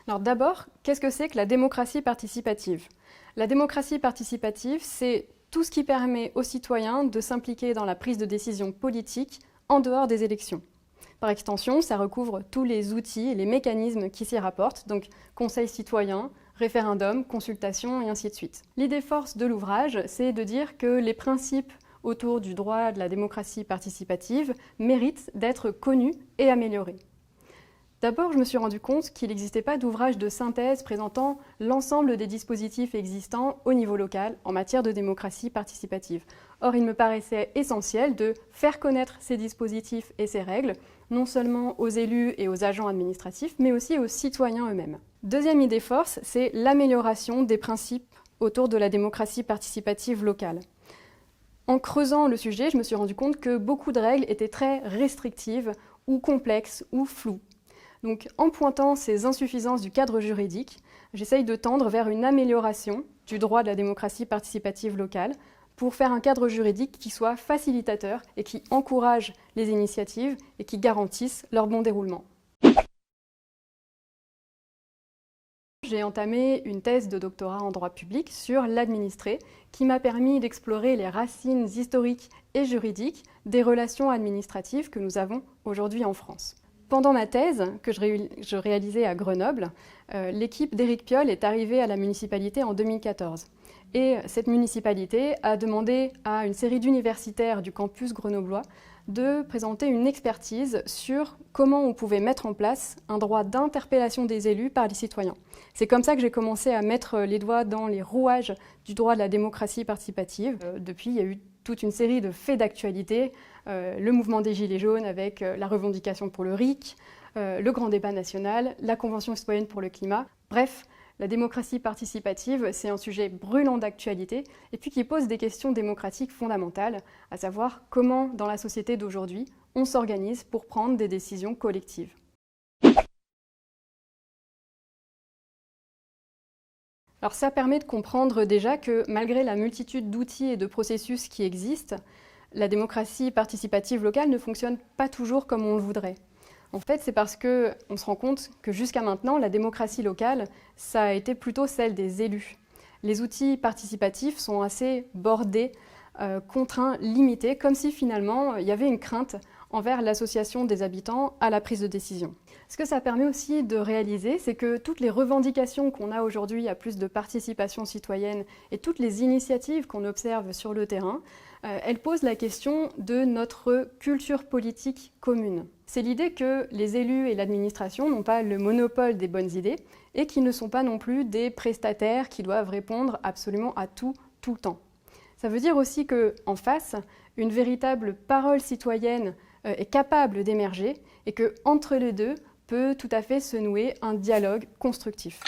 Alors d'abord, qu'est-ce que c'est que la démocratie participative? La démocratie participative, c'est tout ce qui permet aux citoyens de s'impliquer dans la prise de décision politique en dehors des élections. Par extension, ça recouvre tous les outils et les mécanismes qui s'y rapportent, donc conseil citoyen, référendum, consultation et ainsi de suite. L'idée force de l'ouvrage, c'est de dire que les principes autour du droit de la démocratie participative méritent d'être connus et améliorés. D'abord, je me suis rendu compte qu'il n'existait pas d'ouvrage de synthèse présentant l'ensemble des dispositifs existants au niveau local en matière de démocratie participative. Or, il me paraissait essentiel de faire connaître ces dispositifs et ces règles, non seulement aux élus et aux agents administratifs, mais aussi aux citoyens eux-mêmes. Deuxième idée force, c'est l'amélioration des principes autour de la démocratie participative locale. En creusant le sujet, je me suis rendu compte que beaucoup de règles étaient très restrictives ou complexes ou floues. Donc, en pointant ces insuffisances du cadre juridique, j'essaye de tendre vers une amélioration du droit de la démocratie participative locale pour faire un cadre juridique qui soit facilitateur et qui encourage les initiatives et qui garantisse leur bon déroulement. J'ai entamé une thèse de doctorat en droit public sur l'administré qui m'a permis d'explorer les racines historiques et juridiques des relations administratives que nous avons aujourd'hui en France. Pendant ma thèse, que je réalisais à Grenoble, l'équipe d'Éric Piolle est arrivée à la municipalité en 2014. Et cette municipalité a demandé à une série d'universitaires du campus grenoblois de présenter une expertise sur comment on pouvait mettre en place un droit d'interpellation des élus par les citoyens. C'est comme ça que j'ai commencé à mettre les doigts dans les rouages du droit de la démocratie participative. Depuis, il y a eu toute une série de faits d'actualité, le mouvement des Gilets jaunes avec la revendication pour le RIC, le grand débat national, la Convention citoyenne pour le climat. Bref, la démocratie participative, c'est un sujet brûlant d'actualité et puis qui pose des questions démocratiques fondamentales, à savoir comment, dans la société d'aujourd'hui, on s'organise pour prendre des décisions collectives. Alors ça permet de comprendre déjà que malgré la multitude d'outils et de processus qui existent, la démocratie participative locale ne fonctionne pas toujours comme on le voudrait. En fait, c'est parce qu'on se rend compte que jusqu'à maintenant, la démocratie locale, ça a été plutôt celle des élus. Les outils participatifs sont assez bordés, contraints, limités, comme si finalement il y avait une crainte envers l'association des habitants à la prise de décision. Ce que ça permet aussi de réaliser, c'est que toutes les revendications qu'on a aujourd'hui à plus de participation citoyenne et toutes les initiatives qu'on observe sur le terrain, elles posent la question de notre culture politique commune. C'est l'idée que les élus et l'administration n'ont pas le monopole des bonnes idées et qu'ils ne sont pas non plus des prestataires qui doivent répondre absolument à tout, tout le temps. Ça veut dire aussi qu'en face, une véritable parole citoyenne est capable d'émerger et qu'entre les deux peut tout à fait se nouer un dialogue constructif.